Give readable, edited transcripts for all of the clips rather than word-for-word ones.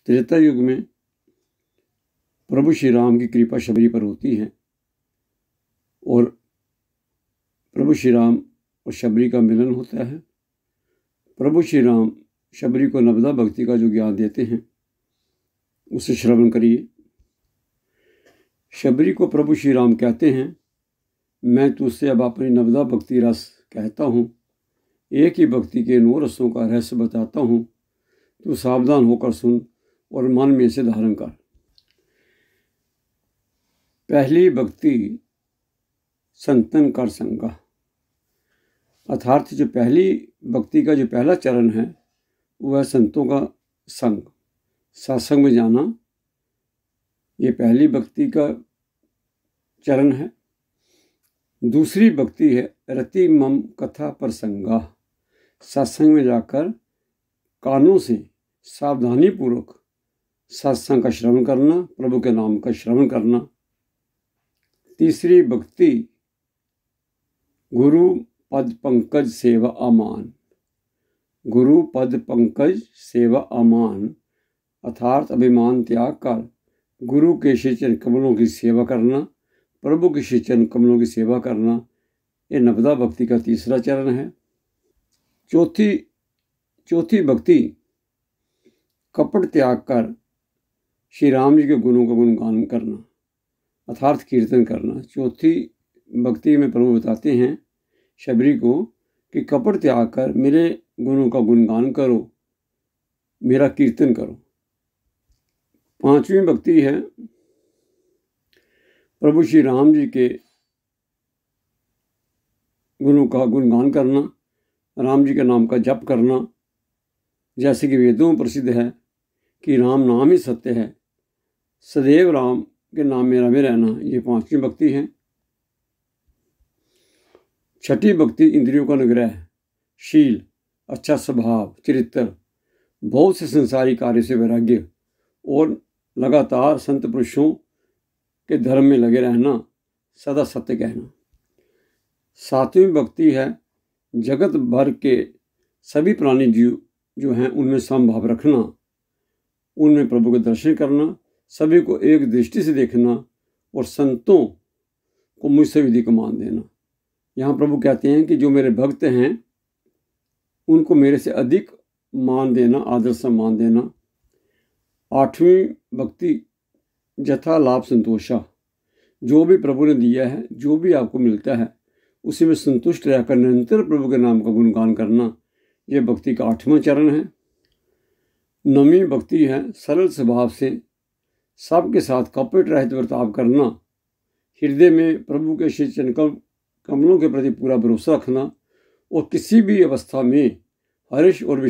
त्रेता युग में प्रभु श्री राम की कृपा शबरी पर होती है और प्रभु श्री राम और शबरी का मिलन होता है। प्रभु श्री राम शबरी को नवदा भक्ति का जो ज्ञान देते हैं उसे श्रवण करिए। शबरी को प्रभु श्री राम कहते हैं, मैं तुझसे अब अपनी नवदा भक्ति रस कहता हूँ, एक ही भक्ति के 9 रसों का रहस्य बताता हूँ, तू सावधान होकर सुन और मन में इसे धारण कर। पहली भक्ति संतन कर संगा, अर्थात जो पहली भक्ति का जो पहला चरण है वह संतों का संग, सत्संग में जाना, ये पहली भक्ति का चरण है। दूसरी भक्ति है रति मम कथा प्रसंगा, सत्संग में जाकर कानों से सावधानी पूर्वक सत्संग का श्रवण करना, प्रभु के नाम का श्रवण करना। तीसरी भक्ति गुरु पद पंकज सेवा अमान, गुरु पद पंकज सेवा अमान, अर्थात अभिमान त्याग कर गुरु के श्री चरण कमलों की सेवा करना, प्रभु के श्री चरण कमलों की सेवा करना, ये नवदा भक्ति का तीसरा चरण है। चौथी भक्ति कपट त्याग कर श्री राम जी के गुणों का गुणगान करना, अर्थात कीर्तन करना। चौथी भक्ति में प्रभु बताते हैं शबरी को कि कपट त्याग कर मेरे गुणों का गुणगान करो, मेरा कीर्तन करो। पांचवी भक्ति है प्रभु श्री राम जी के गुणों का गुणगान करना, राम जी के नाम का जप करना, जैसे कि वेदों में प्रसिद्ध है कि राम नाम ही सत्य है, सदैव राम के नाम में रमे रहना, ये पांचवी भक्ति है। छठी भक्ति इंद्रियों का निग्रह, शील, अच्छा स्वभाव, चरित्र, बहुत से संसारी कार्य से वैराग्य और लगातार संत पुरुषों के धर्म में लगे रहना, सदा सत्य कहना। सातवीं भक्ति है जगत भर के सभी प्राणी जीव जो हैं उनमें समभाव रखना, उनमें प्रभु के दर्शन करना, सभी को एक दृष्टि से देखना और संतों को मुझसे अधिक मान देना। यहाँ प्रभु कहते हैं कि जो मेरे भक्त हैं उनको मेरे से अधिक मान देना, आदर सम्मान देना। आठवीं भक्ति जथा लाभ संतोषा, जो भी प्रभु ने दिया है, जो भी आपको मिलता है उसी में संतुष्ट रहकर निरंतर प्रभु के नाम का गुणगान करना, यह भक्ति का 8वां चरण है। 9वीं भक्ति है सरल स्वभाव से सबके साथ कपट रहित बर्ताव करना, हृदय में प्रभु के श्री चरण कमलों के प्रति पूरा भरोसा रखना और किसी भी अवस्था में हर्ष और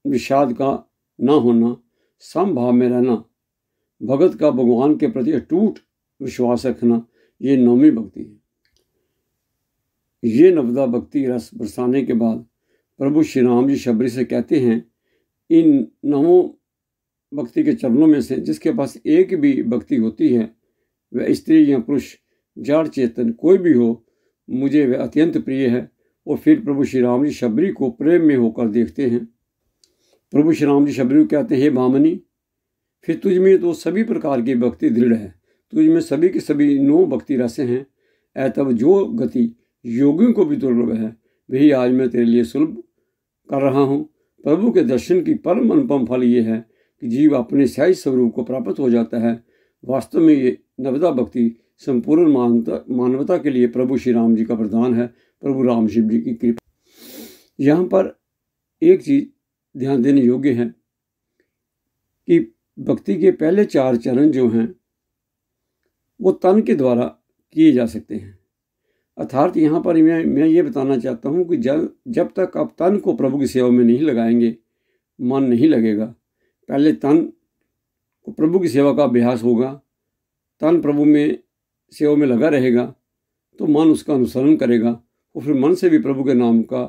विषाद का न होना, समभाव में रहना, भगत का भगवान के प्रति अटूट विश्वास रखना, ये 9वीं भक्ति है। ये नवदा भक्ति रस बरसाने के बाद प्रभु श्री राम जी शबरी से कहते हैं, इन 9 भक्ति के चरणों में से जिसके पास एक भी भक्ति होती है, वह स्त्री या पुरुष, जड़ चेतन कोई भी हो, मुझे वह अत्यंत प्रिय है। और फिर प्रभु श्री राम जी शबरी को प्रेम में होकर देखते हैं। प्रभु श्री राम जी शबरी को कहते हैं, हे भामनी, फिर तुझ में तो सभी प्रकार की भक्ति दृढ़ है, तुझ में सभी के सभी 9 भक्ति रस हैं। तब जो गति योगियों को भी दुर्लभ है, वही आज मैं तेरे लिए सुलभ कर रहा हूँ। प्रभु के दर्शन की परम अनुपम फल ये है कि जीव अपने सही स्वरूप को प्राप्त हो जाता है। वास्तव में ये नवदा भक्ति संपूर्ण मानवता के लिए प्रभु श्री राम जी का वरदान है, प्रभु राम शिव जी की कृपा। यहाँ पर एक चीज़ ध्यान देने योग्य है कि भक्ति के पहले 4 चरण जो हैं वो तन के द्वारा किए जा सकते हैं। अर्थात यहाँ पर मैं ये बताना चाहता हूँ कि जब तक आप तन को प्रभु की सेवा में नहीं लगाएंगे, मन नहीं लगेगा। पहले तन को प्रभु की सेवा का अभ्यास होगा, तन प्रभु में सेवा में लगा रहेगा तो मन उसका अनुसरण करेगा और फिर मन से भी प्रभु के नाम का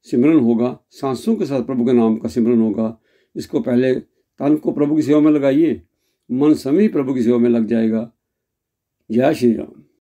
सिमरन होगा, सांसों के साथ प्रभु के नाम का सिमरन होगा। इसको पहले तन को प्रभु की सेवा में लगाइए, मन समय प्रभु की सेवा में लग जाएगा। जय श्री राम।